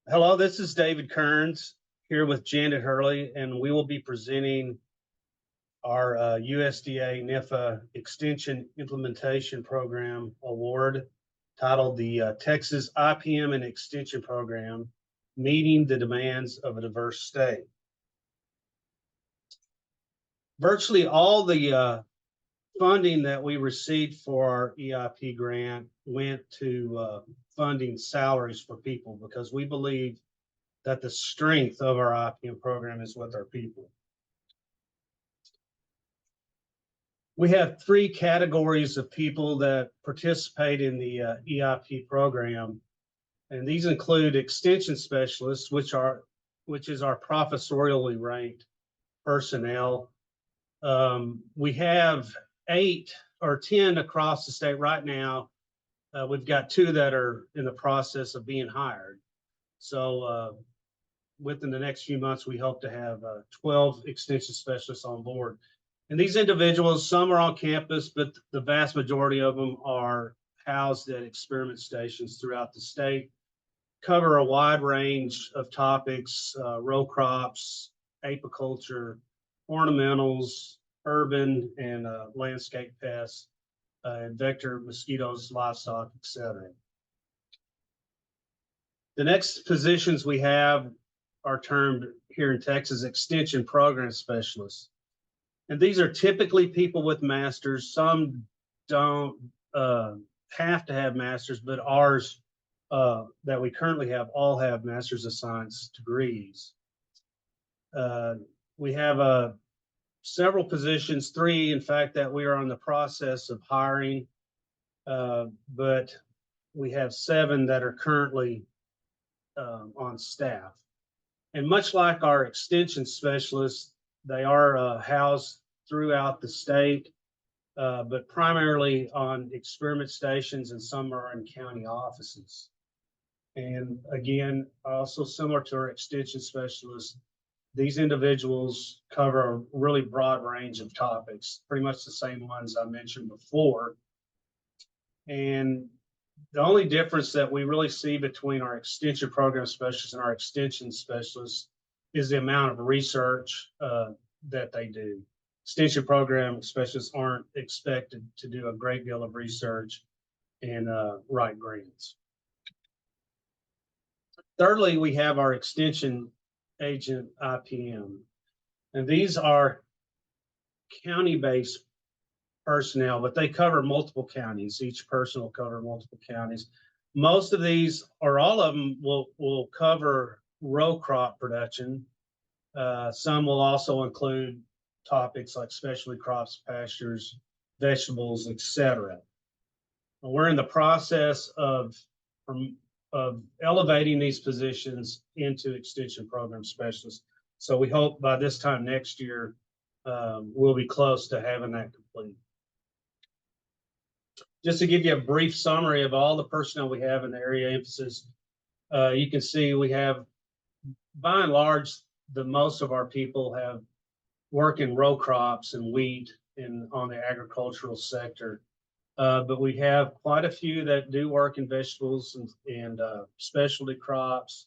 Hello, this is David Kerns here with Janet Hurley, and we will be presenting our USDA NIFA Extension Implementation Program Award titled the Texas IPM and Extension Program, Meeting the Demands of a Diverse State. Virtually all the funding that we received for our EIP grant went to funding salaries for people because we believe that the strength of our IPM program is with our people. We have three categories of people that participate in the EIP program, and these include extension specialists, which is our professorially ranked personnel. We have 8 or 10 across the state right now. We've got 2 that are in the process of being hired. So within the next few months, we hope to have 12 extension specialists on board. And these individuals, some are on campus, but the vast majority of them are housed at experiment stations throughout the state, cover a wide range of topics, row crops, apiculture, ornamentals, urban and landscape pests, and vector mosquitoes, livestock, etc. The next positions we have are termed here in Texas extension program specialists. And these are typically people with masters. Some don't have to have masters, but ours that we currently have all have Masters of Science degrees. We have several positions, 3 in fact, that we are in the process of hiring, but we have 7 that are currently on staff. And much like our extension specialists, they are housed throughout the state, but primarily on experiment stations, and some are in county offices. And again, also similar to our extension specialists, these individuals cover a really broad range of topics, pretty much the same ones I mentioned before. And the only difference that we really see between our extension program specialists and our extension specialists is the amount of research that they do. Extension program specialists aren't expected to do a great deal of research and write grants. Thirdly, we have our extension agent IPM, and these are county-based personnel, but they cover multiple counties. Each person will cover multiple counties. Most of these, or all of them, will cover row crop production. Some will also include topics like specialty crops, pastures, vegetables, etc. We're in the process of elevating these positions into extension program specialists. So we hope by this time next year, we'll be close to having that complete. Just to give you a brief summary of all the personnel we have in the area emphasis, you can see we have, by and large, most of our people have work in row crops and wheat on the agricultural sector. But we have quite a few that do work in vegetables and specialty crops,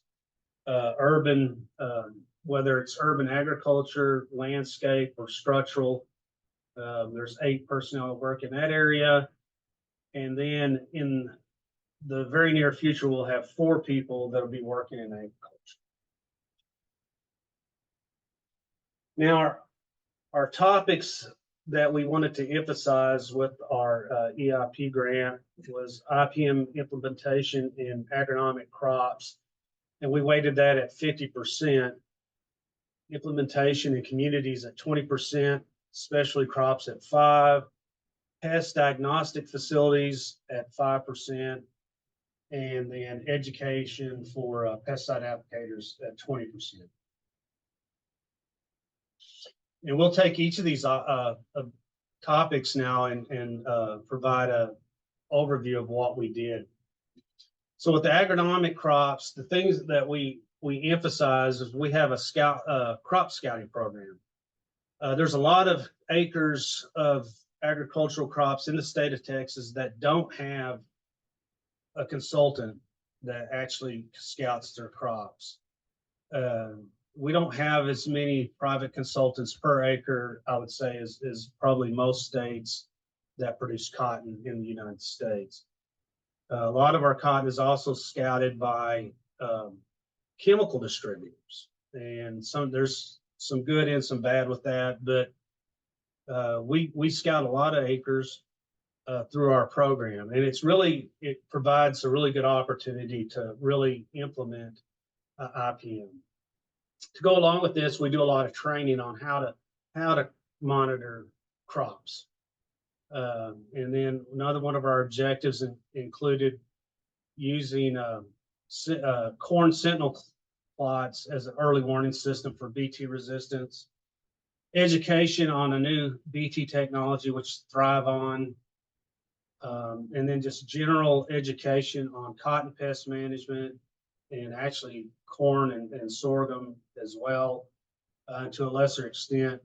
urban, whether it's urban agriculture, landscape, or structural. There's 8 personnel that work in that area. And then in the very near future, we'll have 4 people that'll be working in agriculture. Now, our topics that we wanted to emphasize with our EIP grant was IPM implementation in agronomic crops, and we weighted that at 50%, implementation in communities at 20%, specialty crops at 5%, pest diagnostic facilities at 5%, and then education for pesticide applicators at 20%. And we'll take each of these topics now and provide an overview of what we did. So with the agronomic crops, the things that we emphasize is we have a crop scouting program. There's a lot of acres of agricultural crops in the state of Texas that don't have a consultant that actually scouts their crops. We don't have as many private consultants per acre, I would say, as probably most states that produce cotton in the United States. A lot of our cotton is also scouted by chemical distributors, and there's some good and some bad with that, but we scout a lot of acres through our program, and it provides a really good opportunity to really implement IPM. To go along with this, we do a lot of training on how to monitor crops. And then another one of our objectives included using corn sentinel plots as an early warning system for Bt resistance, education on a new Bt technology, which is Thryvon, and then just general education on cotton pest management, and actually corn and sorghum as well, to a lesser extent,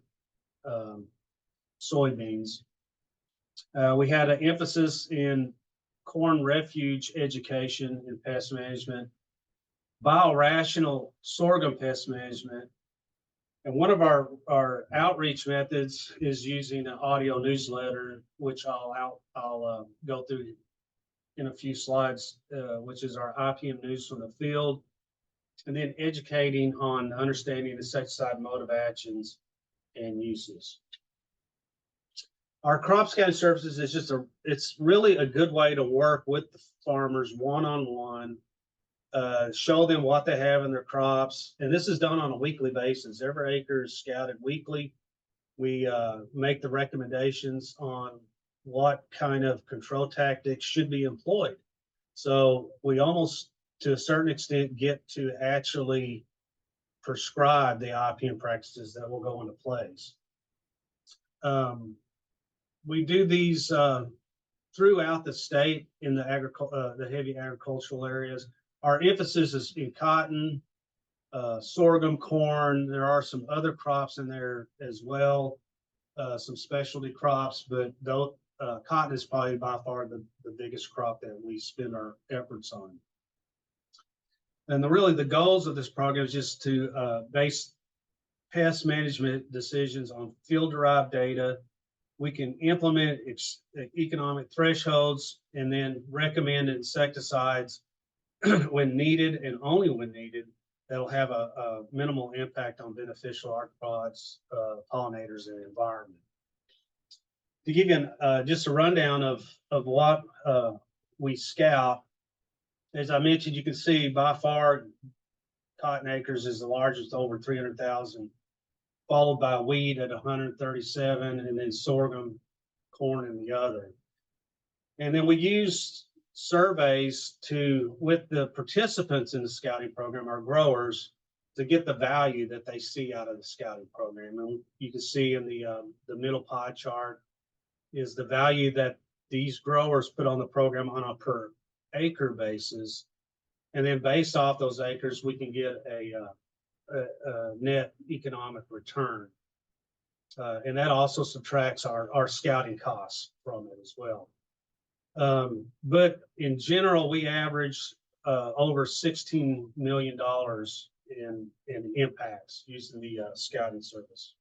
soybeans. We had an emphasis in corn refuge education and pest management, biorational sorghum pest management, and one of our outreach methods is using an audio newsletter, which I'll go through in a few slides, which is our IPM news from the field, and then educating on understanding insecticide mode of actions and uses. Our crop scouting services is it's really a good way to work with the farmers one-on-one, show them what they have in their crops. And this is done on a weekly basis. Every acre is scouted weekly. We make the recommendations on what kind of control tactics should be employed. So we almost, to a certain extent, get to actually prescribe the IPM practices that will go into place. We do these throughout the state in the heavy agricultural areas. Our emphasis is in cotton, sorghum, corn. There are some other crops in there as well, some specialty crops, but cotton is probably by far the biggest crop that we spend our efforts on. And really the goals of this program is just to base pest management decisions on field-derived data. We can implement economic thresholds and then recommend insecticides when needed and only when needed that'll have a minimal impact on beneficial arthropods, pollinators, and the environment. To give you just a rundown of what we scout, as I mentioned, you can see by far cotton acres is the largest, over 300,000, followed by wheat at 137, and then sorghum, corn, and the other. And then we use surveys with the participants in the scouting program, our growers, to get the value that they see out of the scouting program. And you can see in the middle pie chart is the value that these growers put on the program on a per acre basis. And then based off those acres, we can get a net economic return. And that also subtracts our scouting costs from it as well. But in general, we average over $16 million in impacts using the scouting service.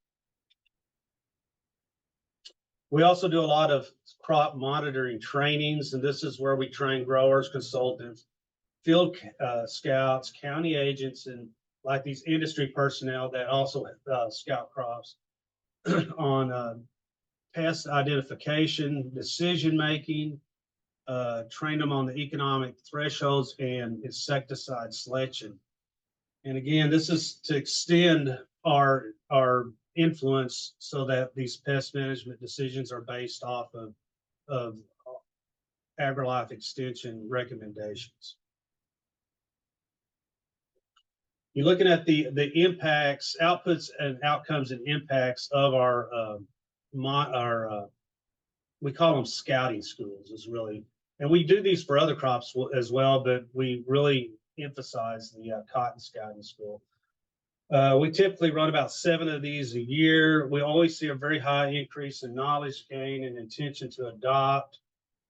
We also do a lot of crop monitoring trainings, and this is where we train growers, consultants, field scouts, county agents, and like these industry personnel that also scout crops on pest identification, decision making, train them on the economic thresholds and insecticide selection. And again, this is to extend our influence so that these pest management decisions are based off of AgriLife Extension recommendations. You're looking at the impacts, outputs, and outcomes and impacts of our we call them scouting schools, is really, and we do these for other crops as well, but we really emphasize the cotton scouting school. We typically run about 7 of these a year. We always see a very high increase in knowledge gain and intention to adopt,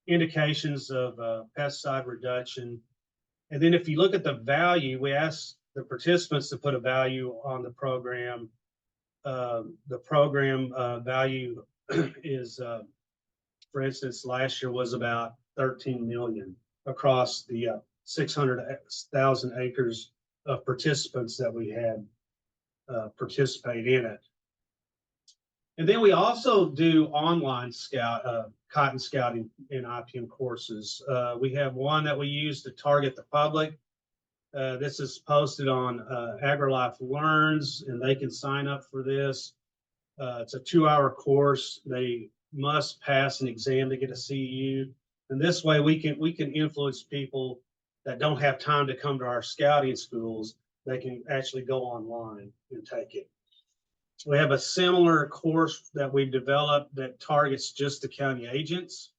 indications of pesticide reduction, And then if you look at the value, we asked the participants to put a value on the program. The program value is, for instance, last year was about 13 million across the 600,000 acres of participants that we had participate in it. And then we also do online cotton scouting in IPM courses. We have one that we use to target the public. This is posted on AgriLife Learns, and they can sign up for this. It's a 2-hour course. They must pass an exam to get a CEU, and this way we can influence people that don't have time to come to our scouting schools. They can actually go online and take it. We have a similar course that we've developed that targets just the county agents,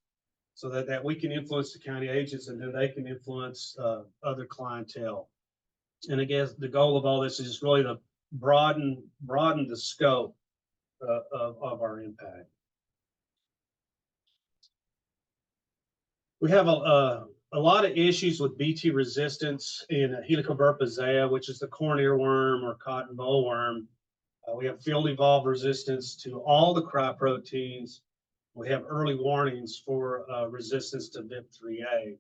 so that we can influence the county agents, and then they can influence other clientele. And again, the goal of all this is really to broaden the scope of our impact. We have a lot of issues with Bt resistance in Helicobacter pzea, which is the corn earworm or cotton bollworm. We have field-evolved resistance to all the crop proteins. We have early warnings for resistance to VIP3A.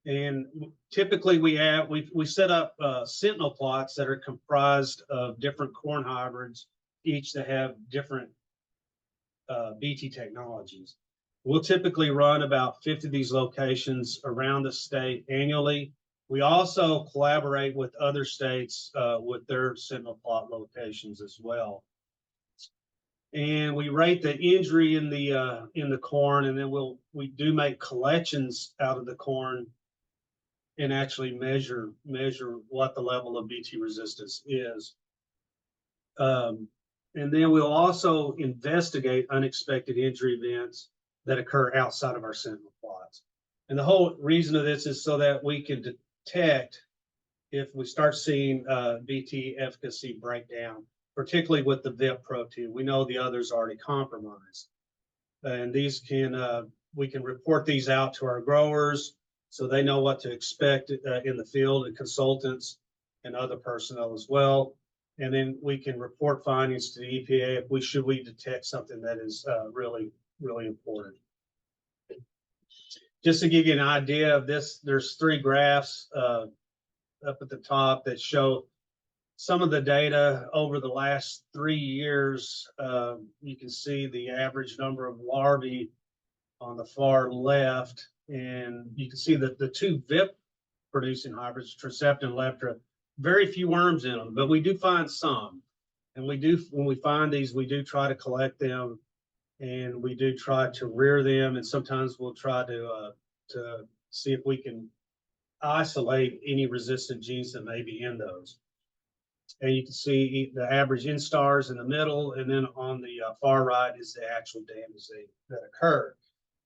And typically we set up sentinel plots that are comprised of different corn hybrids, each that have different Bt technologies. We'll typically run about 50 of these locations around the state annually. We also collaborate with other states with their sentinel plot locations as well. And we rate the injury in the corn, and then we do make collections out of the corn and actually measure what the level of Bt resistance is. And then we'll also investigate unexpected injury events that occur outside of our sentinel plots. And the whole reason of this is so that we can detect if we start seeing Bt efficacy breakdown, particularly with the VIP protein. We know the others are already compromised. And these we can report these out to our growers so they know what to expect in the field, and consultants and other personnel as well. And then we can report findings to the EPA if we detect something that is really important. Just to give you an idea of this, there's 3 graphs up at the top that show some of the data over the last 3 years. You can see the average number of larvae on the far left, and you can see that the 2 VIP producing hybrids, Tricepta and Leptra, very few worms in them, but we do find some. And when we find these, we do try to collect them, and we do try to rear them, and sometimes we'll try to see if we can isolate any resistant genes that may be in those. And you can see the average instars in the middle, and then on the far right is the actual damage that occurred.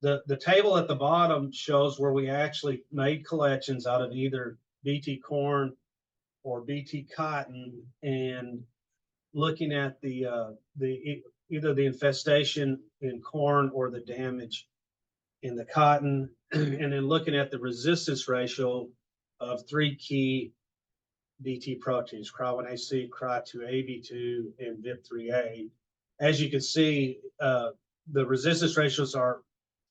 The table at the bottom shows where we actually made collections out of either Bt corn or Bt cotton, and looking at either the infestation in corn or the damage in the cotton, and then looking at the resistance ratio of 3 key Bt proteins, Cry1AC, Cry2, AB2, and VIP3A. As you can see, the resistance ratios are,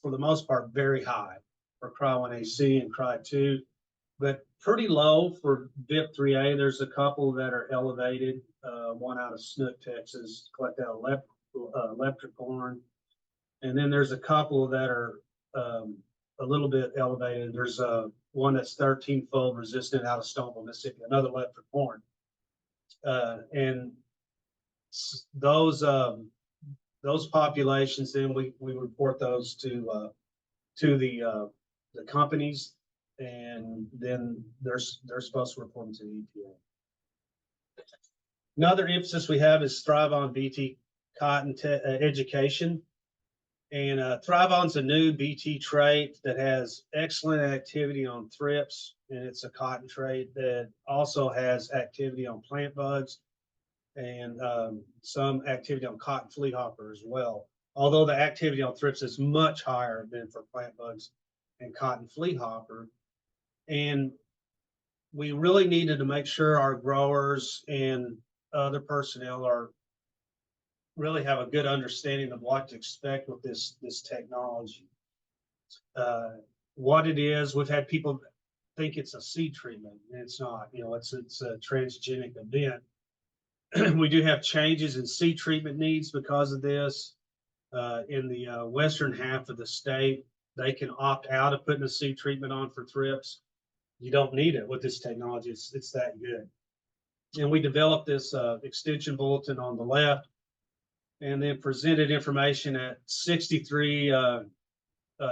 for the most part, very high for Cry1AC and Cry2, but pretty low for VIP3A. There's a couple that are elevated, one out of Snook, Texas, collect out of Leptricorn. And then there's a couple that are a little bit elevated. There's one that's 13-fold resistant out of Stoneville, Mississippi, another Leptricorn. And those populations, then we report those to the companies, and then they're supposed to report them to the EPA. Another emphasis we have is Thryvon Bt cotton education. And Thryvon's a new Bt trait that has excellent activity on thrips, and it's a cotton trait that also has activity on plant bugs and some activity on cotton flea hopper as well. Although the activity on thrips is much higher than for plant bugs and cotton flea hopper. And we really needed to make sure our growers and other personnel are really have a good understanding of what to expect with this technology. What it is, we've had people think it's a seed treatment, and it's not. You know, it's a transgenic event. We do have changes in seed treatment needs because of this. In the western half of the state, they can opt out of putting a seed treatment on for thrips. You don't need it with this technology. It's that good. And we developed this extension bulletin on the left, and then presented information at 63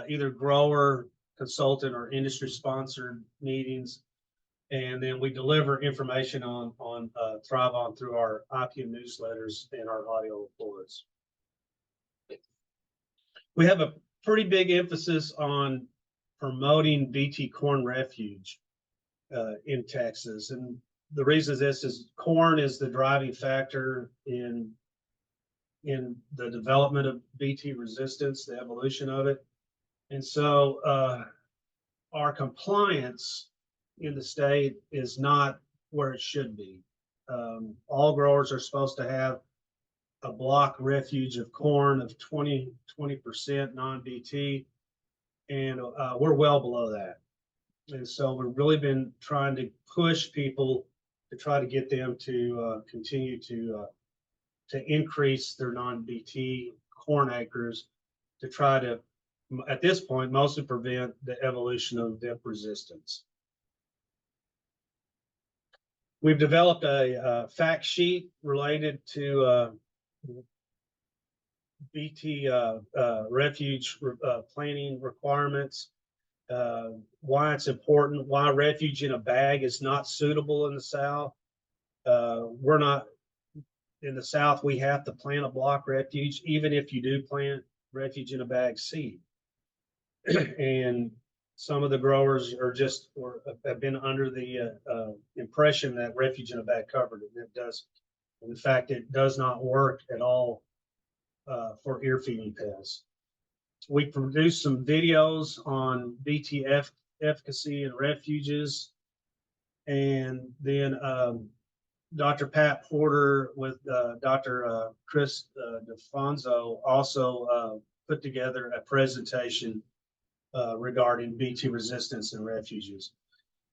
either grower, consultant, or industry sponsored meetings. And then we deliver information on Thryvon through our IPM newsletters and our audio reports. We have a pretty big emphasis on promoting BT corn refuge in Texas. And the reason this is corn is the driving factor in the development of BT resistance, the evolution of it. And so our compliance in the state is not where it should be. All growers are supposed to have a block refuge of corn of 20% non-BT, and we're well below that. And so we've really been trying to push people to try to get them to continue to increase their non-BT corn acres to try to, at this point, mostly prevent the evolution of dip resistance. We've developed a fact sheet related to BT refuge planting requirements, why it's important, why refuge in a bag is not suitable in the South. We're not, in the South, we have to plant a block refuge, even if you do plant refuge in a bag seed. And some of the growers are just, or have been under the impression that refuge in a bag covered it. It does. In fact, it does not work at all for ear feeding pests. We produced some videos on BT efficacy in refuges. And then Dr. Pat Porter with Dr. Chris DeFonso also put together a presentation regarding BT resistance in refuges.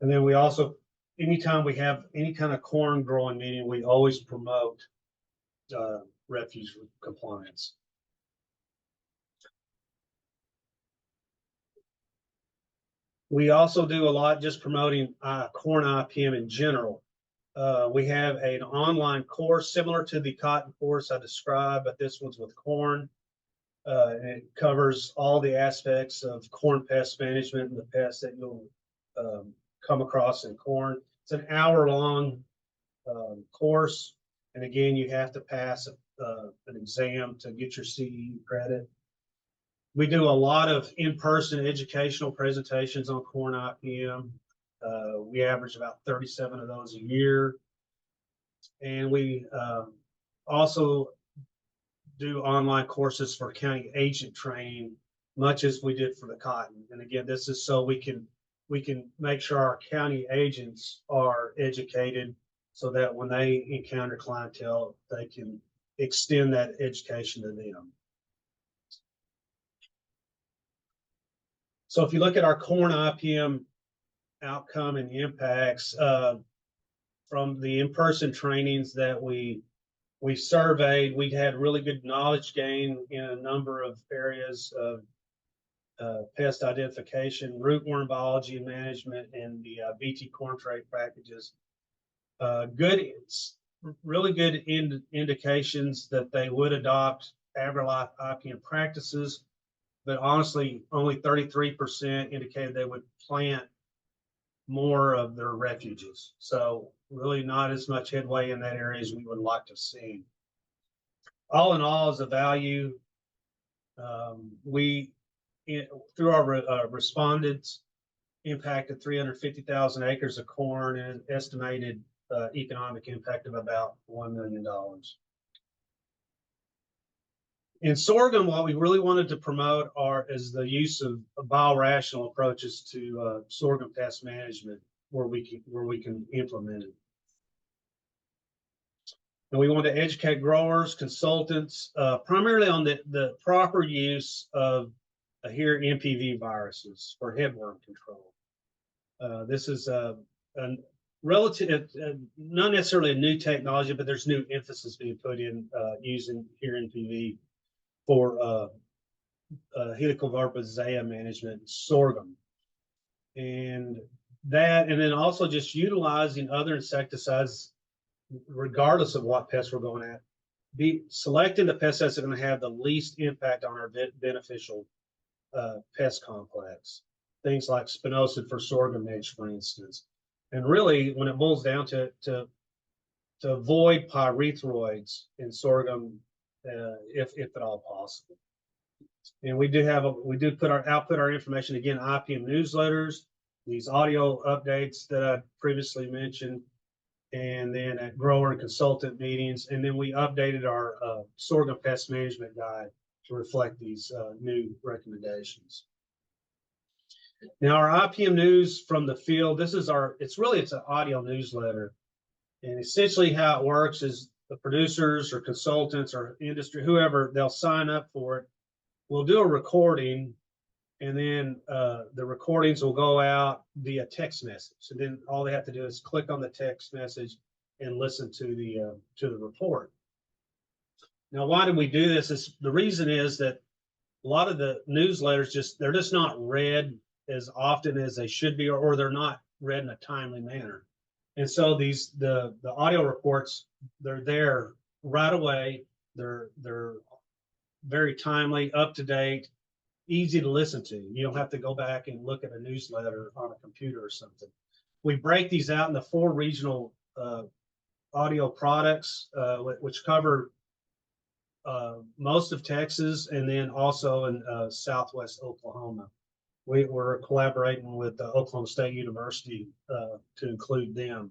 And then we also, anytime we have any kind of corn growing meeting, we always promote refuge compliance. We also do a lot just promoting corn IPM in general. We have an online course similar to the cotton course I described, but this one's with corn. It covers all the aspects of corn pest management and the pests that you'll come across in corn. It's an hour-long course, and again, you have to pass an exam to get your CE credit. We do a lot of in-person educational presentations on corn IPM. We average about 37 of those a year, and we also do online courses for county agent training, much as we did for the cotton. And again, this is so we can make sure our county agents are educated so that when they encounter clientele, they can extend that education to them. So if you look at our corn IPM outcome and impacts from the in-person trainings that we surveyed, we had really good knowledge gain in a number of areas of pest identification, rootworm biology and management, and the BT corn trait packages. Really good indications that they would adopt AgriLife IPM practices, but honestly, only 33% indicated they would plant more of their refuges. So really not as much headway in that area as we would like to see. All in all, as a value, through our respondents, impacted 350,000 acres of corn and estimated economic impact of about $1 million. In sorghum, what we really wanted to promote is the use of biorational approaches to sorghum pest management where we can implement it. And we want to educate growers, consultants, primarily on the proper use of here NPV viruses for headworm control. This is a relative, not necessarily a new technology, but there's new emphasis being put in using here NPV for Helicobacter management in sorghum. And then also just utilizing other insecticides regardless of what pests we're going at. Selecting the pesticides that are going to have the least impact on our beneficial pest complex. Things like spinosad for sorghum midge, for instance. And really, when it boils down to avoid pyrethroids in sorghum, if at all possible. And we do output our information again, IPM newsletters, these audio updates that I previously mentioned, and then at grower and consultant meetings. And then we updated our sorghum pest management guide to reflect these new recommendations. Now, our IPM news from the field, it's an audio newsletter. And essentially how it works is the producers or consultants or industry, whoever, they'll sign up for it. We'll do a recording, and then the recordings will go out via text message. So then all they have to do is click on the text message and listen to the report. Now, why did we do this? The reason is that a lot of the newsletters they're just not read as often as they should be, or they're not read in a timely manner. And so the audio reports, they're there right away. They're very timely, up to date, easy to listen to. You don't have to go back and look at a newsletter on a computer or something. We break these out into 4 regional audio products, which cover most of Texas and then also in Southwest Oklahoma. We're collaborating with Oklahoma State University to include them.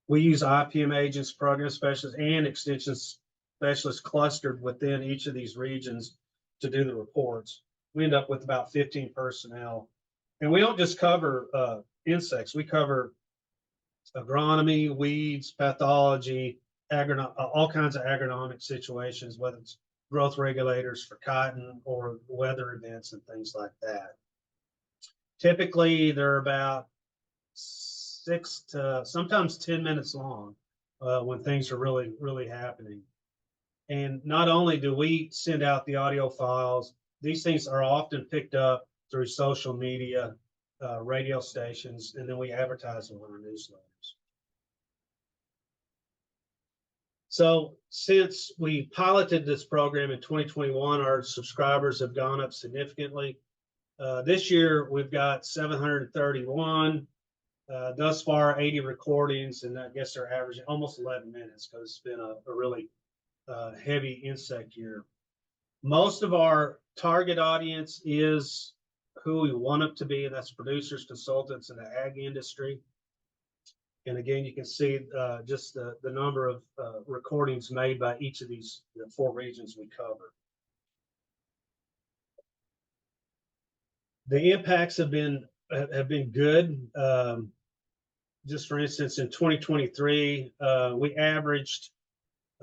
We use IPM agents, program specialists, and extension specialists clustered within each of these regions to do the reports. We end up with about 15 personnel. And we don't just cover insects. We cover agronomy, weeds, pathology, all kinds of agronomic situations, whether it's growth regulators for cotton or weather events and things like that. Typically, they're about 6 to sometimes 10 minutes long when things are really, really happening. And not only do we send out the audio files, these things are often picked up through social media, radio stations, and then we advertise them on our newsletters. So since we piloted this program in 2021, our subscribers have gone up significantly. This year, we've got 731. Thus far, 80 recordings, and I guess they're averaging almost 11 minutes because it's been a really heavy insect year. Most of our target audience is who we want it to be, and that's producers, consultants in the ag industry. And again, you can see just the number of recordings made by each of these 4 regions we cover. The impacts have been good. Just for instance, in 2023, we averaged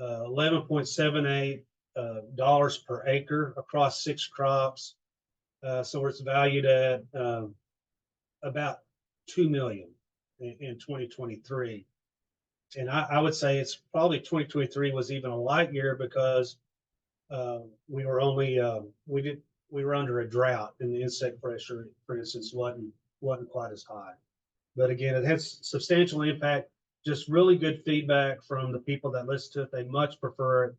$11.78 per acre across 6 crops. So it's valued at about $2 million in 2023. And I would say it's probably 2023 was even a light year because we were only we were under a drought, and the insect pressure, for instance, wasn't quite as high. But again, it has substantial impact. Just really good feedback from the people that listen to it. They much prefer it,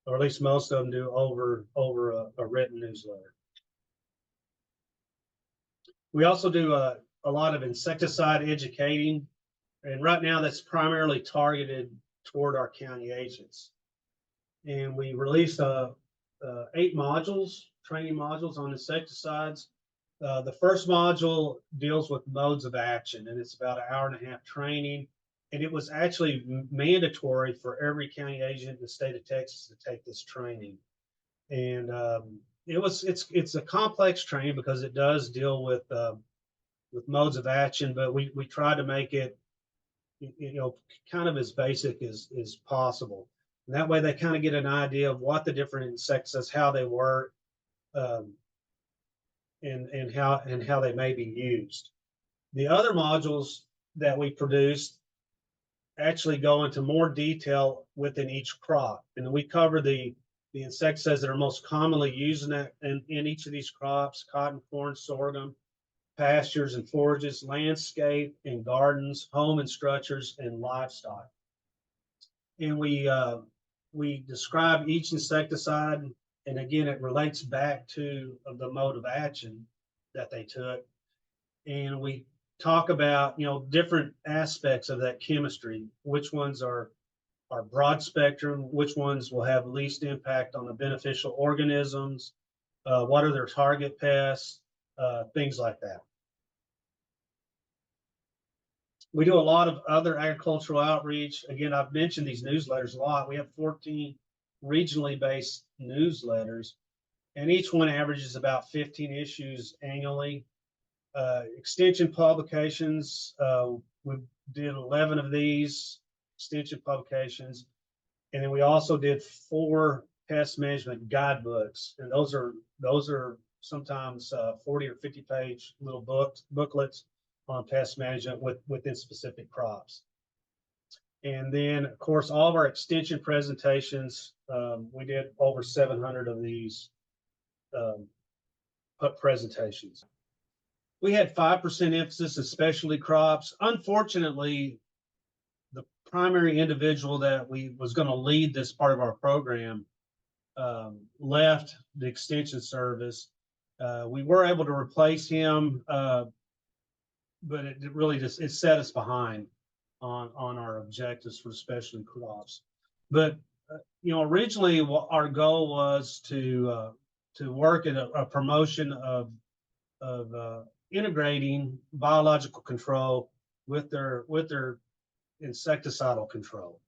or at least most of them do, over a written newsletter. We also do a lot of insecticide educating, and right now that's primarily targeted toward our county agents. And we released 8 modules, training modules on insecticides. The first module deals with modes of action, and it's about an hour and a half training. And it was actually mandatory for every county agent in the state of Texas to take this training. And it's a complex training because it does deal with modes of action, but we try to make it, kind of as basic as possible. And that way they kind of get an idea of what the different insecticides, how they work, and how they may be used. The other modules that we produced actually go into more detail within each crop, and we cover the insecticides that are most commonly used in each of these crops: cotton, corn, sorghum, pastures and forages, landscape and gardens, home and structures, and livestock. And we describe each insecticide, and again, it relates back to the mode of action that they took. And we talk about, different aspects of that chemistry, which ones are broad spectrum, which ones will have least impact on the beneficial organisms, what are their target pests, things like that. We do a lot of other agricultural outreach. Again, I've mentioned these newsletters a lot. We have 14 regionally based newsletters, and each one averages about 15 issues annually. Extension publications, we did 11 of these extension publications, and then we also did 4 pest management guidebooks, and those are sometimes 40 or 50 page little booklets on pest management within specific crops. And then, of course, all of our extension presentations, we did over 700 of these presentations. We had 5% emphasis in specialty crops. Unfortunately, the primary individual that was going to lead this part of our program left the extension service. We were able to replace him, but it really it set us behind on our objectives for specialty crops. But originally our goal was to work at a promotion of integrating biological control with their insecticidal control.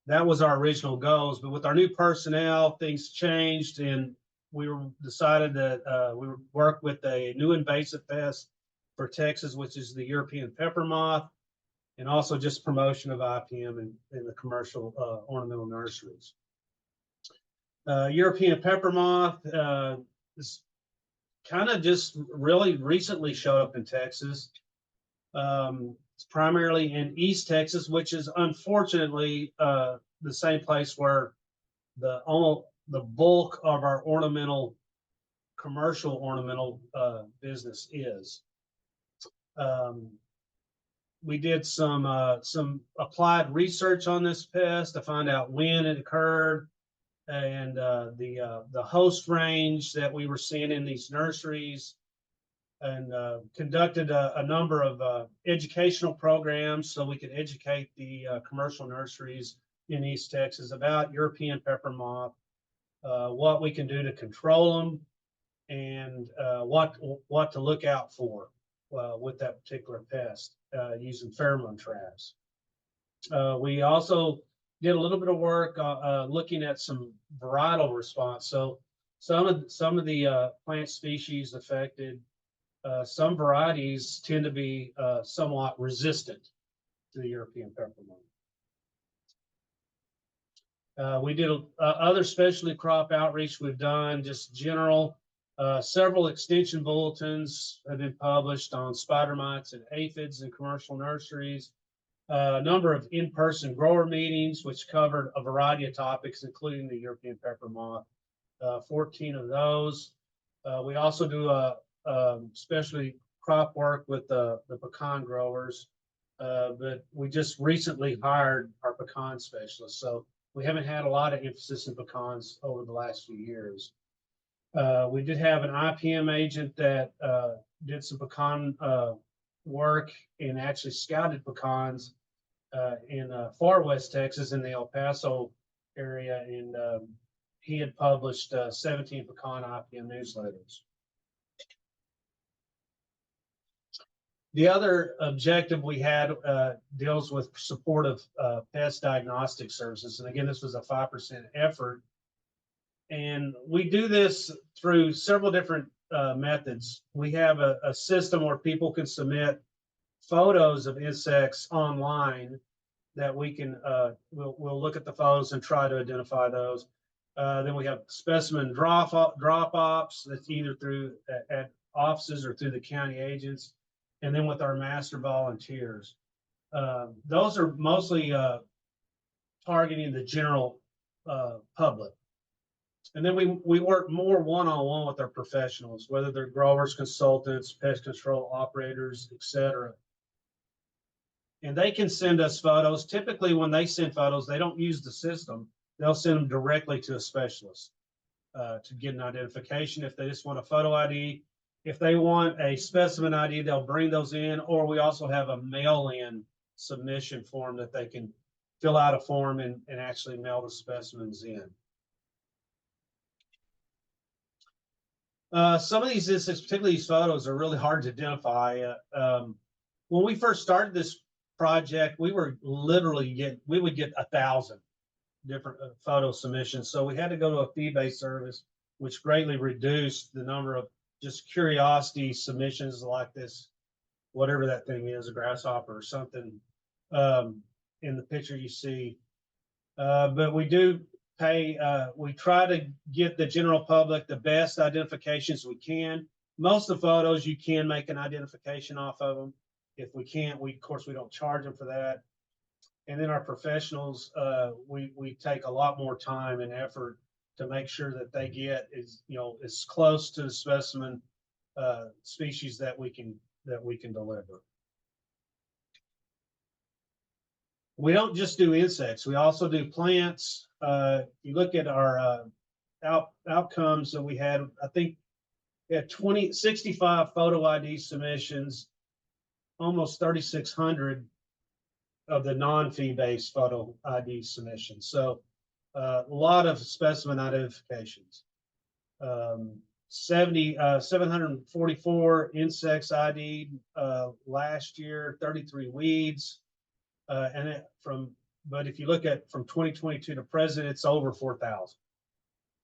That was our original goals, but with our new personnel, things changed, and we decided that we would work with a new invasive pest for Texas, which is the European pepper moth, and also just promotion of IPM in the commercial ornamental nurseries. European pepper moth is kind of just really recently showed up in Texas. It's primarily in East Texas, which is unfortunately the same place where the bulk of our commercial ornamental business is. We did some applied research on this pest to find out when it occurred, and the host range that we were seeing in these nurseries, and conducted a number of educational programs so we could educate the commercial nurseries in East Texas about European pepper moth, what we can do to control them, and what to look out for with that particular pest using pheromone traps. We also did a little bit of work looking at some varietal response. So some of the plant species affected, some varieties tend to be somewhat resistant to the European pepper moth. We did other specialty crop outreach we've done, just general. Several extension bulletins have been published on spider mites and aphids in commercial nurseries. A number of in-person grower meetings, which covered a variety of topics, including the European pepper moth, 14 of those. We also do especially crop work with the pecan growers, but we just recently hired our pecan specialist, so we haven't had a lot of emphasis in pecans over the last few years. We did have an IPM agent that did some pecan work and actually scouted pecans in far west Texas in the El Paso area, and he had published 17 pecan IPM newsletters. The other objective we had deals with support of pest diagnostic services. And again, this was a 5% effort. And we do this through several different methods. We have a system where people can submit photos of insects online that we can, we'll look at the photos and try to identify those. Then we have specimen drop-offs that's either through at offices or through the county agents. And then with our master volunteers. Those are mostly targeting the general public. And then we work more one-on-one with our professionals, whether they're growers, consultants, pest control operators, etc. And they can send us photos. Typically, when they send photos, they don't use the system. They'll send them directly to a specialist to get an identification. If they just want a photo ID, if they want a specimen ID, they'll bring those in, or we also have a mail-in submission form that they can fill out a form and actually mail the specimens in. Some of these instances, particularly these photos, are really hard to identify. When we first started this project, we were literally we would get 1,000 different photo submissions. So we had to go to a fee-based service, which greatly reduced the number of just curiosity submissions like this, whatever that thing is, a grasshopper or something in the picture you see. But we do pay, we try to get the general public the best identifications we can. Most of the photos, you can make an identification off of them. If we can't, of course, we don't charge them for that. And then our professionals, we take a lot more time and effort to make sure that they get as close to the specimen species that we can deliver. We don't just do insects; we also do plants. You look at our outcomes that we had. I think we had 65 photo ID submissions, almost 3,600 of the non-fee-based photo ID submissions. So a lot of specimen identifications. 744 insects ID'd last year, 33 weeds, but if you look at from 2022 to present, it's over 4,000.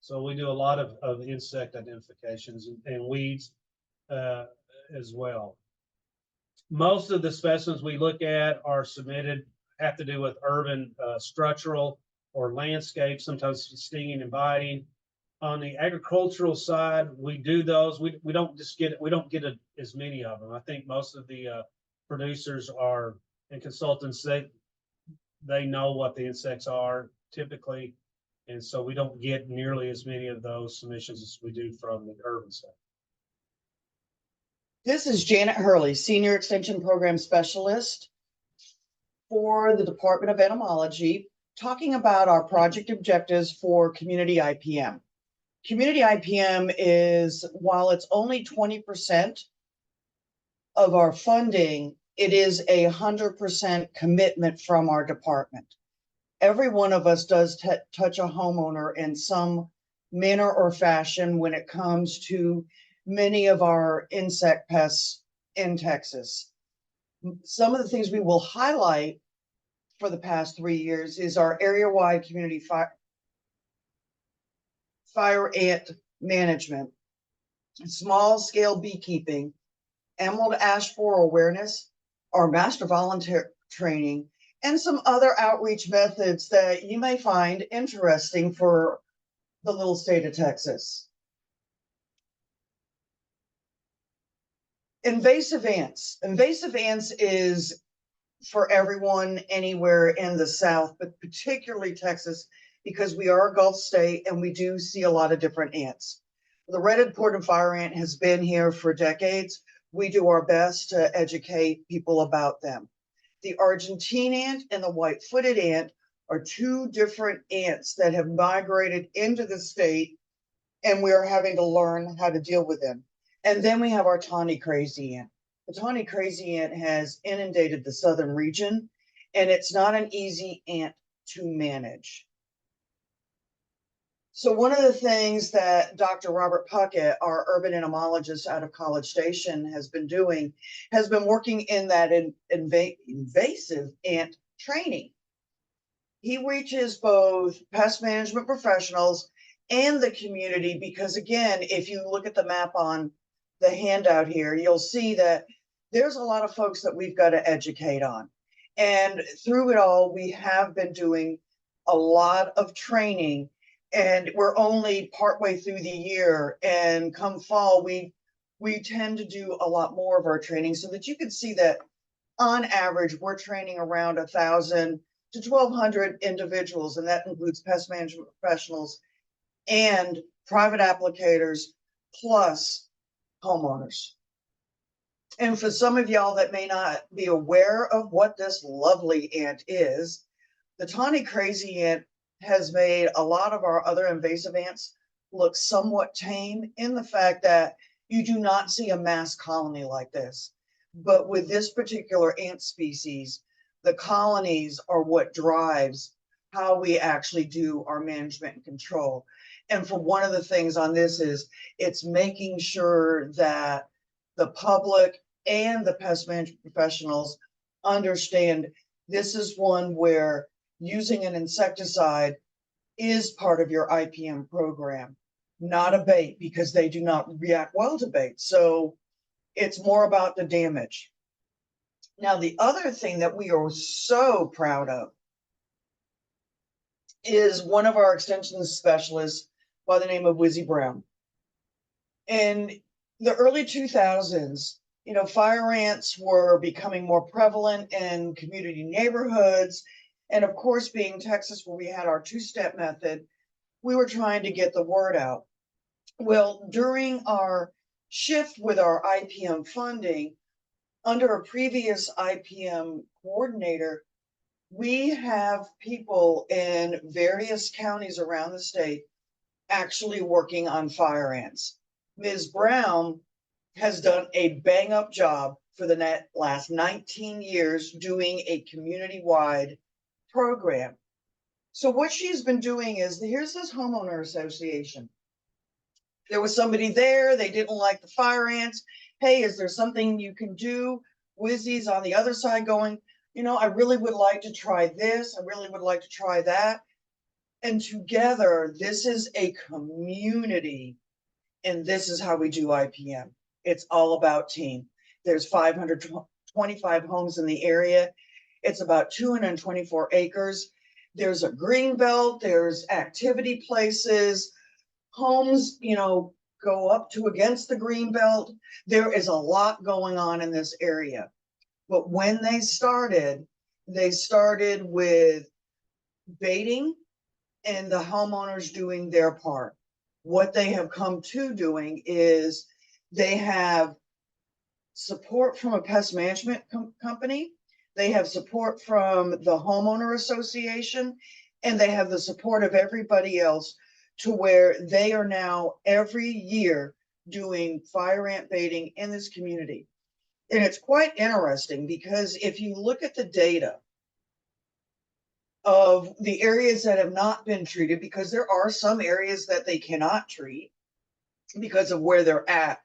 So we do a lot of insect identifications and weeds as well. Most of the specimens we look at are submitted, have to do with urban structural or landscape, sometimes stinging and biting. On the agricultural side, we do those. We don't just get it. We don't get as many of them. I think most of the producers and consultants, they know what the insects are typically, and so we don't get nearly as many of those submissions as we do from the urban side. This is Janet Hurley, Senior Extension Program Specialist for the Department of Entomology, talking about our project objectives for Community IPM. Community IPM is, while it's only 20% of our funding, it is 100% commitment from our department. Every one of us does touch a homeowner in some manner or fashion when it comes to many of our insect pests in Texas. Some of the things we will highlight for the past 3 years is our area-wide community fire ant management, small-scale beekeeping, emerald ash borer awareness, our master volunteer training, and some other outreach methods that you may find interesting for the little state of Texas. Invasive ants. Invasive ants is for everyone anywhere in the South, but particularly Texas, because we are a Gulf state and we do see a lot of different ants. The red-headed port and fire ant has been here for decades. We do our best to educate people about them. The Argentine ant and the white-footed ant are two different ants that have migrated into the state, and we are having to learn how to deal with them. And then we have our tawny crazy ant. The tawny crazy ant has inundated the southern region, and it's not an easy ant to manage. So one of the things that Dr. Robert Puckett, our urban entomologist out of College Station, has been doing, has been working in that invasive ant training. He reaches both pest management professionals and the community because, again, if you look at the map on the handout here, you'll see that there's a lot of folks that we've got to educate on. And through it all, we have been doing a lot of training, and we're only partway through the year. And come fall, we tend to do a lot more of our training so that you can see that on average, we're training around 1,000 to 1,200 individuals, and that includes pest management professionals and private applicators, plus homeowners. And for some of y'all that may not be aware of what this lovely ant is, the tawny crazy ant has made a lot of our other invasive ants look somewhat tame in the fact that you do not see a mass colony like this. But with this particular ant species, the colonies are what drives how we actually do our management and control. And for one of the things on this is it's making sure that the public and the pest management professionals understand this is one where using an insecticide is part of your IPM program, not a bait, because they do not react well to bait. So it's more about the damage. Now, the other thing that we are so proud of is one of our extension specialists by the name of Wizzy Brown. In the early 2000s, fire ants were becoming more prevalent in community neighborhoods. And of course, being Texas, where we had our two-step method, we were trying to get the word out. Well, during our shift with our IPM funding, under a previous IPM coordinator, we have people in various counties around the state actually working on fire ants. Ms. Brown has done a bang-up job for the last 19 years doing a community-wide program. So what she's been doing is, here's this homeowner association. There was somebody there, they didn't like the fire ants. Hey, is there something you can do? Wizzy's on the other side going, I really would like to try this. I really would like to try that. And together, this is a community, and this is how we do IPM. It's all about team. There's 525 homes in the area. It's about 224 acres. There's a green belt, there's activity places, homes, go up to against the green belt. There is a lot going on in this area. But when they started with baiting and the homeowners doing their part. What they have come to doing is they have support from a pest management company. They have support from the homeowner association, and they have the support of everybody else to where they are now every year doing fire ant baiting in this community. And it's quite interesting because if you look at the data of the areas that have not been treated, because there are some areas that they cannot treat because of where they're at,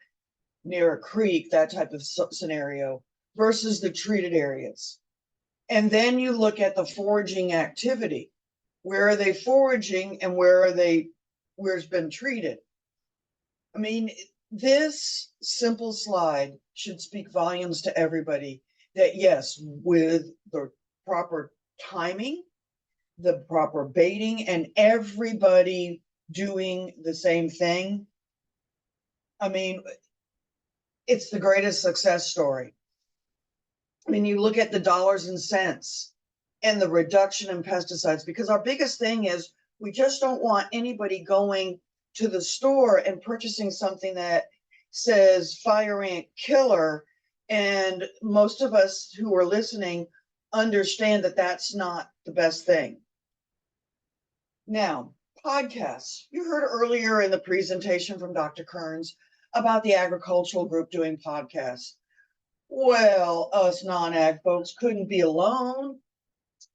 near a creek, that type of scenario, versus the treated areas. And then you look at the foraging activity. Where are they foraging and where it's been treated? I mean, this simple slide should speak volumes to everybody that yes, with the proper timing, the proper baiting, and everybody doing the same thing, I mean, it's the greatest success story. I mean, you look at the dollars and cents and the reduction in pesticides, because our biggest thing is we just don't want anybody going to the store and purchasing something that says fire ant killer. And most of us who are listening understand that that's not the best thing. Now, podcasts. You heard earlier in the presentation from Dr. Kerns about the agricultural group doing podcasts. Well, us non-ag folks couldn't be alone.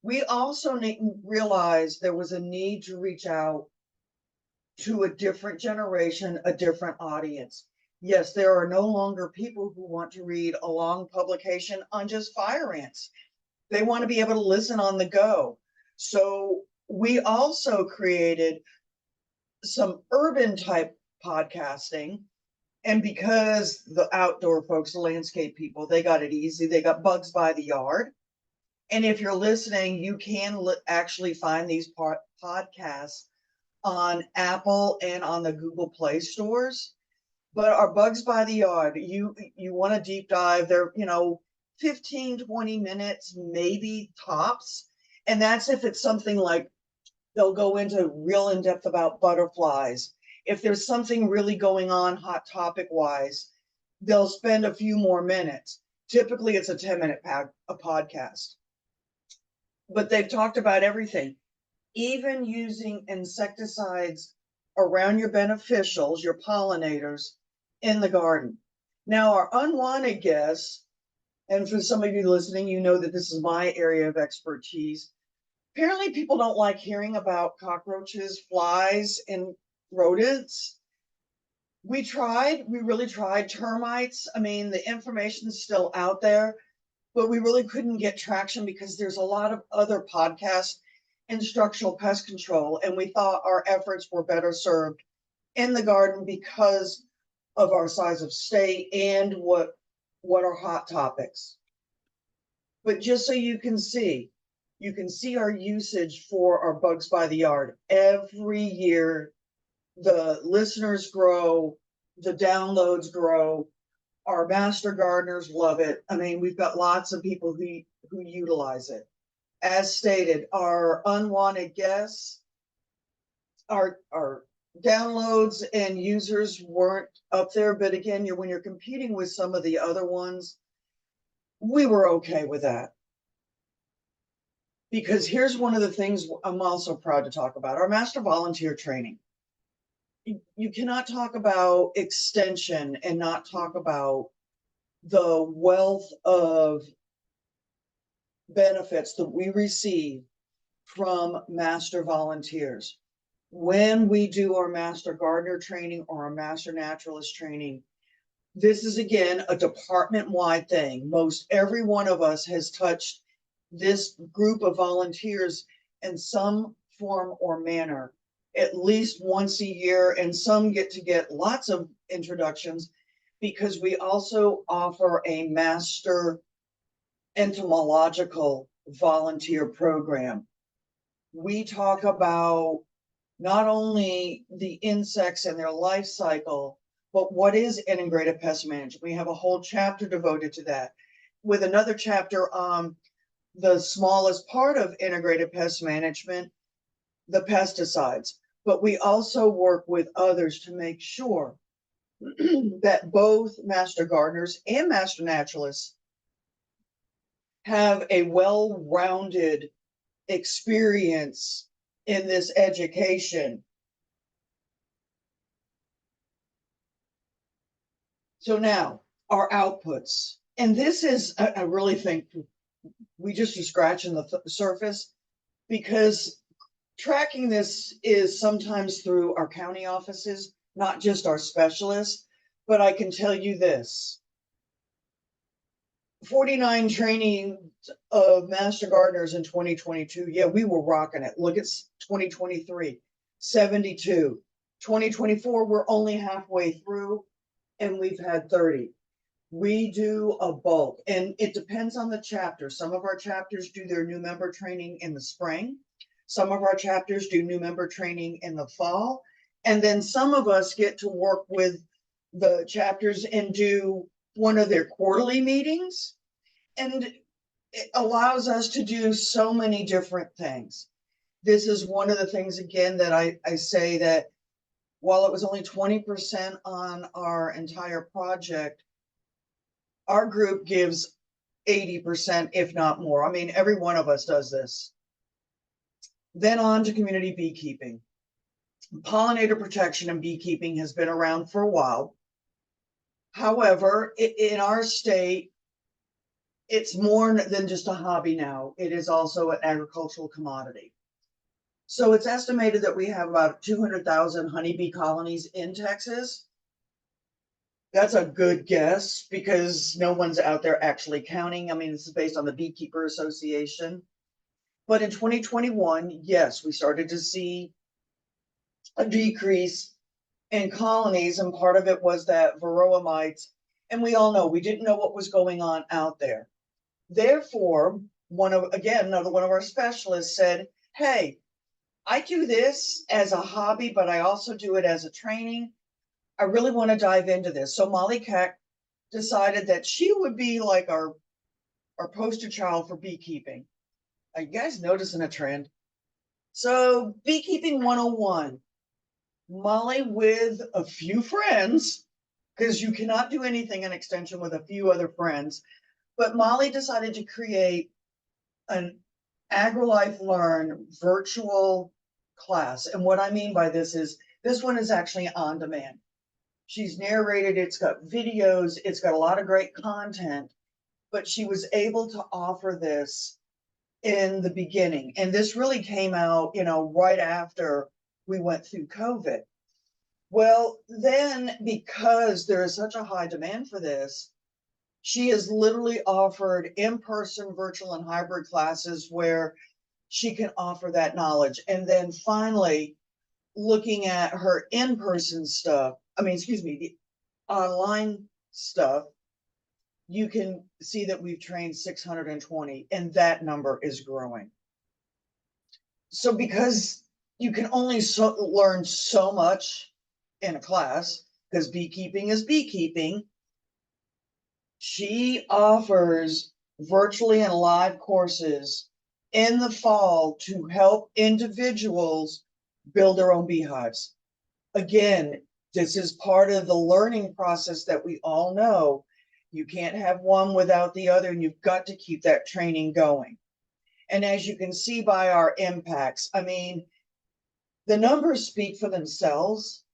We also realized there was a need to reach out to a different generation, a different audience. Yes, there are no longer people who want to read a long publication on just fire ants. They want to be able to listen on the go. So we also created some urban type podcasting. And because the outdoor folks, the landscape people, they got it easy. They got Bugs by the Yard. And if you're listening, you can actually find these podcasts on Apple and on the Google Play stores. But our Bugs by the Yard, you want to deep dive, they're, 15, 20 minutes, maybe tops. And that's if it's something like they'll go into real in depth about butterflies. If there's something really going on hot topic wise, they'll spend a few more minutes. Typically it's a 10-minute podcast. But they've talked about everything, even using insecticides around your beneficials, your pollinators in the garden. Now, our unwanted guests, and for some of you listening, you know that this is my area of expertise. Apparently, people don't like hearing about cockroaches, flies, and rodents. We really tried. Termites, I mean, the information is still out there, but we really couldn't get traction because there's a lot of other podcasts in structural pest control, and we thought our efforts were better served in the garden because of our size of state and what are hot topics. But just so you can see our usage for our Bugs by the Yard. Every year, the listeners grow, the downloads grow. Our master gardeners love it. I mean, we've got lots of people who utilize it. As stated, our unwanted guests, our downloads and users weren't up there. But again, when you're competing with some of the other ones, we were okay with that. Because here's one of the things I'm also proud to talk about, our master volunteer training. You cannot talk about extension and not talk about the wealth of benefits that we receive from master volunteers. When we do our master gardener training or our master naturalist training, this is again a department-wide thing. Most every one of us has touched this group of volunteers in some form or manner at least once a year, and some get lots of introductions because we also offer a master entomological volunteer program. We talk about not only the insects and their life cycle, but what is integrated pest management. We have a whole chapter devoted to that, with another chapter on the smallest part of integrated pest management, the pesticides. But we also work with others to make sure that both master gardeners and master naturalists have a well-rounded experience in this education. So now, our outputs. And this is, I really think we just are scratching the surface, because tracking this is sometimes through our county offices, not just our specialists. But I can tell you this, 49 training of master gardeners in 2022. Yeah, we were rocking it. Look, it's 2023, 72. 2024, we're only halfway through, and we've had 30. We do a bulk, and it depends on the chapter. Some of our chapters do their new member training in the spring. Some of our chapters do new member training in the fall. And then some of us get to work with the chapters and do one of their quarterly meetings. And it allows us to do so many different things. This is one of the things, again, that I say that while it was only 20% on our entire project, our group gives 80%, if not more. I mean, every one of us does this. Then on to community beekeeping. Pollinator protection and beekeeping has been around for a while. However, in our state, it's more than just a hobby now. It is also an agricultural commodity. So it's estimated that we have about 200,000 honeybee colonies in Texas. That's a good guess because no one's out there actually counting. I mean, this is based on the Beekeeper Association. But in 2021, yes, we started to see a decrease in colonies, and part of it was that varroa mites. And we all know we didn't know what was going on out there. Therefore, another one of our specialists said, hey, I do this as a hobby, but I also do it as a training. I really want to dive into this. So Molly Keck decided that she would be like our poster child for beekeeping. Are you guys noticing a trend? So Beekeeping 101, Molly with a few friends, because you cannot do anything in extension with a few other friends, but Molly decided to create an AgriLife Learn virtual class. And what I mean by this is this one is actually on demand. She's narrated, it's got videos, it's got a lot of great content, but she was able to offer this in the beginning. And this really came out, right after we went through COVID. Well, then because there is such a high demand for this, she has literally offered in-person, virtual, and hybrid classes where she can offer that knowledge. And then finally, looking at her in-person stuff, the online stuff, you can see that we've trained 620, and that number is growing. So because you can only learn so much in a class, because beekeeping is beekeeping, she offers virtually and live courses in the fall to help individuals build their own beehives. Again, this is part of the learning process that we all know. You can't have one without the other, and you've got to keep that training going. And as you can see by our impacts, the numbers speak for themselves,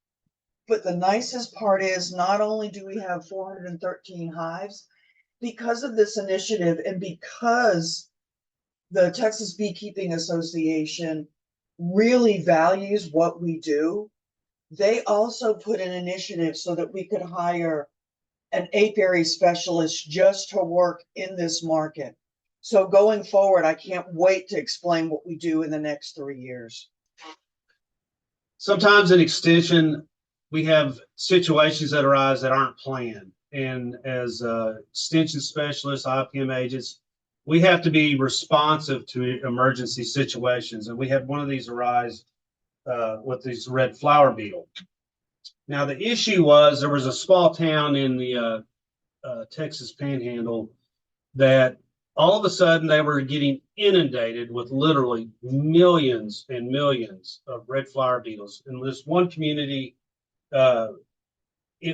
but the nicest part is not only do we have 413 hives, because of this initiative and because the Texas Beekeeping Association really values what we do, they also put an initiative so that we could hire an apiary specialist just to work in this market. So going forward, I can't wait to explain what we do in the next 3 years. Sometimes in extension, we have situations that arise that aren't planned. And as extension specialists, IPM agents, we have to be responsive to emergency situations. And we had one of these arise with these red flower beetle. Now, the issue was there was a small town in the Texas Panhandle that all of a sudden they were getting inundated with literally millions and millions of red flower beetles. In this one community,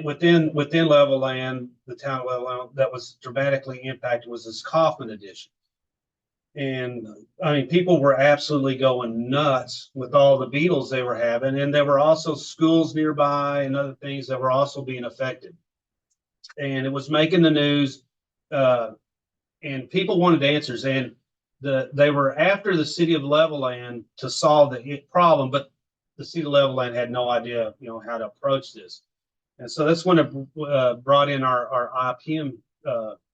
within level land, the town level land that was dramatically impacted was this Kaufman addition. And people were absolutely going nuts with all the beetles they were having. And there were also schools nearby and other things that were also being affected. And it was making the news, and people wanted answers. And they were after the city of Levelland to solve the problem, but the city of Levelland had no idea, how to approach this. And so that's when it brought in our IPM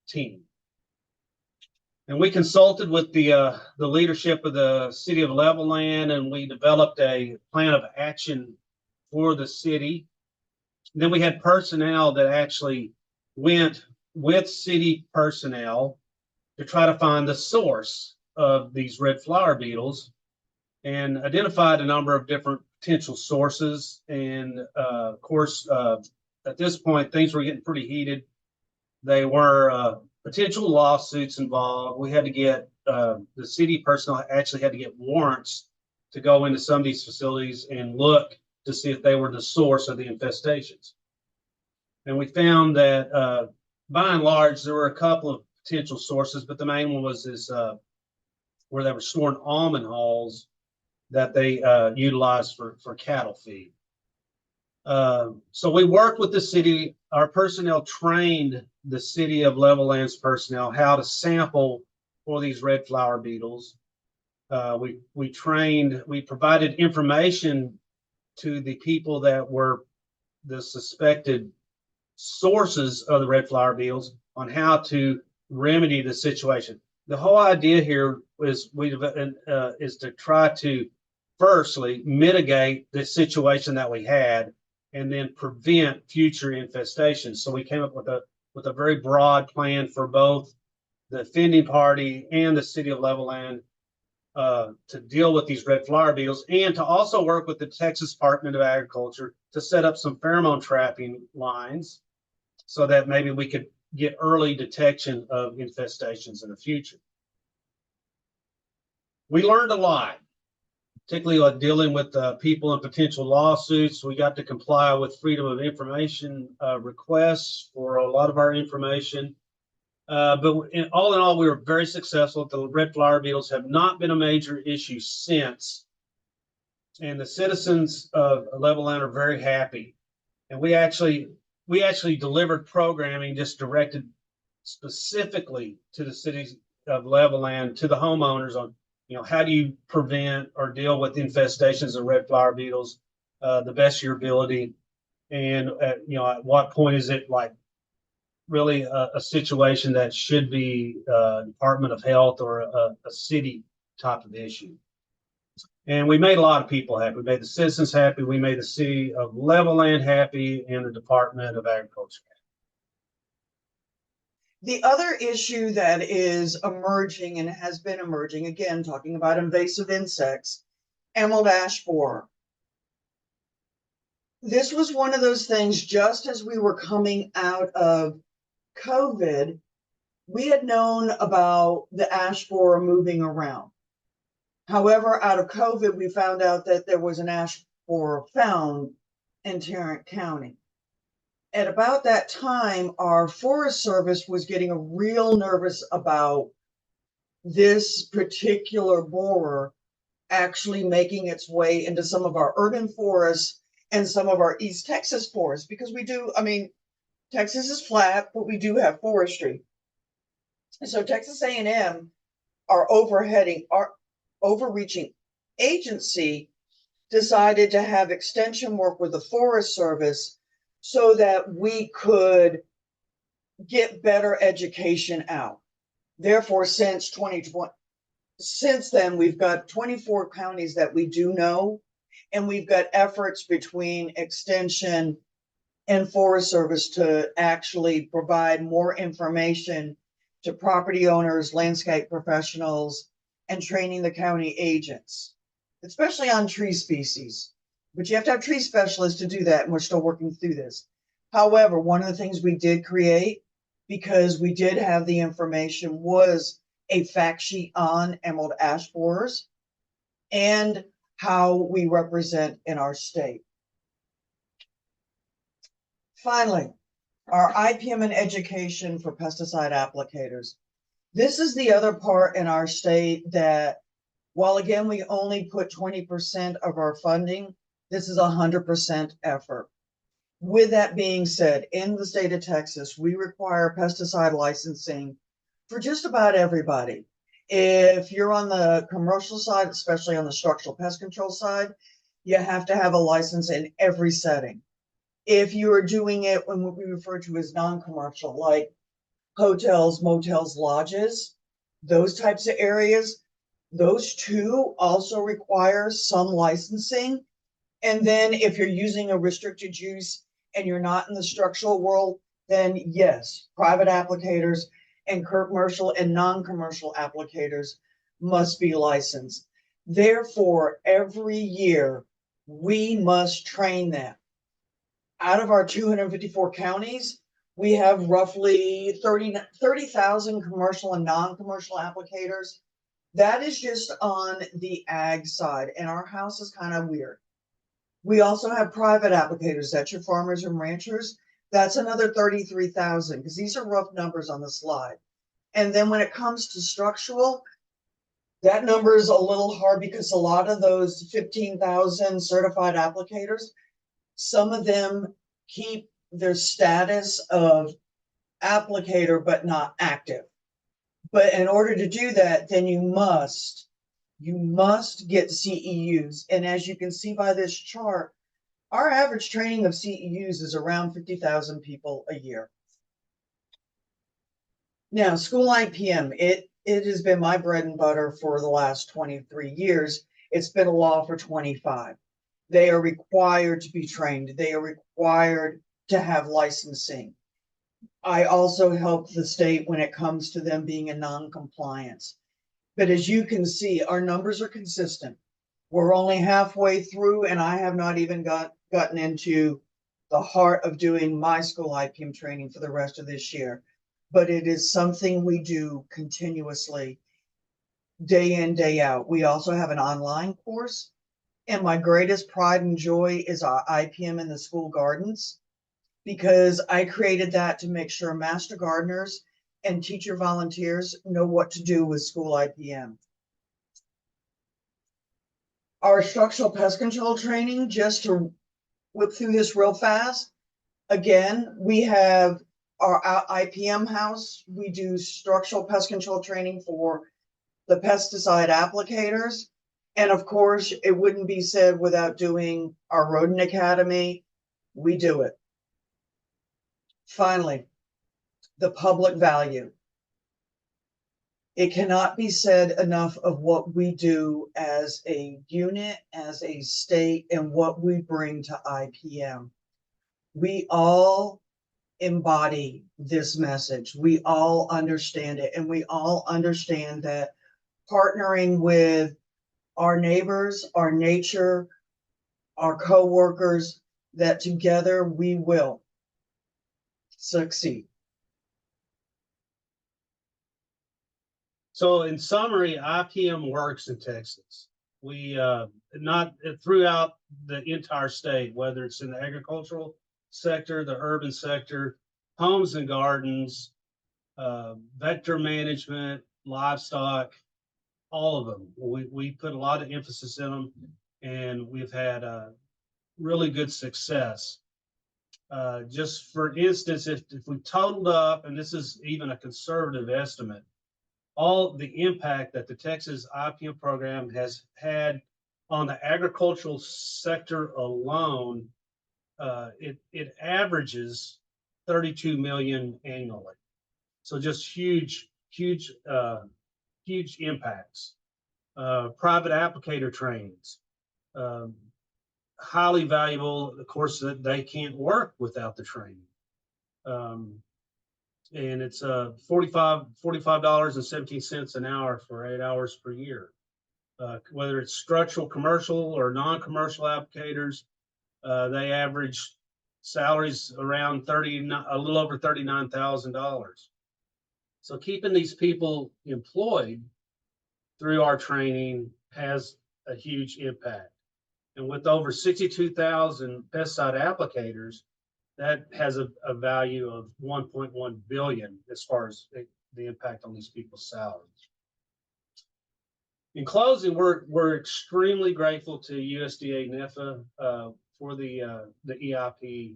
team. And we consulted with the leadership of the city of Levelland, and we developed a plan of action for the city. And then we had personnel that actually went with city personnel to try to find the source of these red flower beetles and identified a number of different potential sources. And of course, at this point, things were getting pretty heated. They were potential lawsuits involved. We had to get, the city personnel actually had to get warrants to go into some of these facilities and look to see if they were the source of the infestations. And we found that by and large, there were a couple of potential sources, but the main one was this, where they were storing almond hulls that they utilized for cattle feed. So we worked with the city. Our personnel trained the city of Levelland's personnel how to sample for these red flower beetles. We provided information to the people that were the suspected sources of the red flower beetles on how to remedy the situation. The whole idea here is to try to firstly mitigate the situation that we had and then prevent future infestations. So we came up with a very broad plan for both the offending party and the city of Levelland to deal with these red flower beetles, and to also work with the Texas Department of Agriculture to set up some pheromone trapping lines so that maybe we could get early detection of infestations in the future. We learned a lot, particularly dealing with people in potential lawsuits. We got to comply with freedom of information requests for a lot of our information. But all in all, we were very successful. The red flower beetles have not been a major issue since. And the citizens of Levelland are very happy. And we actually delivered programming just directed specifically to the cities of Levelland, to the homeowners on, how do you prevent or deal with infestations of red flower beetles, the best of your ability. And, at what point is it like really a situation that should be Department of Health or a city type of issue. And we made a lot of people happy. We made the citizens happy. We made the city of Levelland happy and the Department of Agriculture happy. The other issue that is emerging and has been emerging, again, talking about invasive insects, emerald ash borer. This was one of those things, just as we were coming out of COVID, we had known about the ash borer moving around. However, out of COVID, we found out that there was an ash borer found in Tarrant County. At about that time, our Forest Service was getting real nervous about this particular borer actually making its way into some of our urban forests and some of our East Texas forests, because we do, Texas is flat, but we do have forestry. And so Texas A&M, our overreaching agency, decided to have extension work with the Forest Service so that we could get better education out. Therefore, since 2020, since then, we've got 24 counties that we do know, and we've got efforts between Extension and Forest Service to actually provide more information to property owners, landscape professionals, and training the county agents, especially on tree species. But you have to have tree specialists to do that, and we're still working through this. However, one of the things we did create, because we did have the information, was a fact sheet on emerald ash borers and how we represent in our state. Finally, our IPM and education for pesticide applicators. This is the other part in our state that, while again, we only put 20% of our funding, this is 100% effort. With that being said, in the state of Texas, we require pesticide licensing for just about everybody. If you're on the commercial side, especially on the structural pest control side, you have to have a license in every setting. If you are doing it in what we refer to as non-commercial, like hotels, motels, lodges, those types of areas, those two also require some licensing. And then if you're using a restricted use and you're not in the structural world, then yes, private applicators and commercial and non-commercial applicators must be licensed. Therefore, every year we must train them. Out of our 254 counties, we have roughly 30,000 commercial and non-commercial applicators. That is just on the ag side, and our house is kind of weird. We also have private applicators, that's your farmers and ranchers. That's another 33,000, because these are rough numbers on the slide. And then when it comes to structural, that number is a little hard because a lot of those 15,000 certified applicators, some of them keep their status of applicator but not active. But in order to do that, then you must You must get CEUs. And as you can see by this chart, our average training of CEUs is around 50,000 people a year. Now, school IPM, it has been my bread and butter for the last 23 years. It's been a law for 25. They are required to be trained. They are required to have licensing. I also help the state when it comes to them being in non-compliance. But as you can see, our numbers are consistent. We're only halfway through, and I have not even gotten into the heart of doing my school IPM training for the rest of this year. But it is something we do continuously, day in, day out. We also have an online course, and my greatest pride and joy is our IPM in the school gardens, because I created that to make sure master gardeners and teacher volunteers know what to do with school IPM. Our structural pest control training, just to whip through this real fast, again, we have our IPM house. We do structural pest control training for the pesticide applicators. And of course, it wouldn't be said without doing our rodent academy. We do it. Finally, the public value. It cannot be said enough of what we do as a unit, as a state, and what we bring to IPM. We all embody this message. We all understand it, and we all understand that partnering with our neighbors, our nature, our co-workers, that together we will succeed. So in summary, IPM works in Texas. We not throughout the entire state, whether it's in the agricultural sector, the urban sector, homes and gardens, vector management, livestock, all of them. We put a lot of emphasis in them, and we've had really good success. Just for instance, if we totaled up, and this is even a conservative estimate, all the impact that the Texas IPM program has had on the agricultural sector alone, it averages 32 million annually. So just huge impacts. Private applicator trainings, highly valuable. Of course, that they can't work without the training. And it's $45.17 an hour for 8 hours per year. Whether it's structural, commercial, or non-commercial applicators, they average salaries around a little over $39,000. So keeping these people employed through our training has a huge impact. And with over 62,000 pesticide applicators, that has a value of 1.1 billion as far as the impact on these people's salaries. In closing, we're extremely grateful to USDA NIFA for the EIP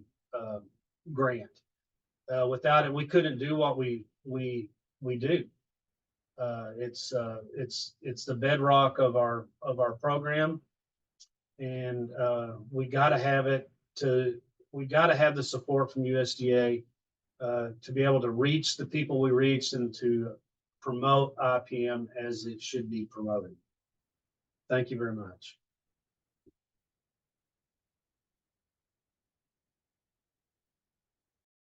grant. Without it, we couldn't do what we do. It's the bedrock of our program, and we got to have it we got to have the support from USDA to be able to reach the people we reach and to promote IPM as it should be promoted. Thank you very much.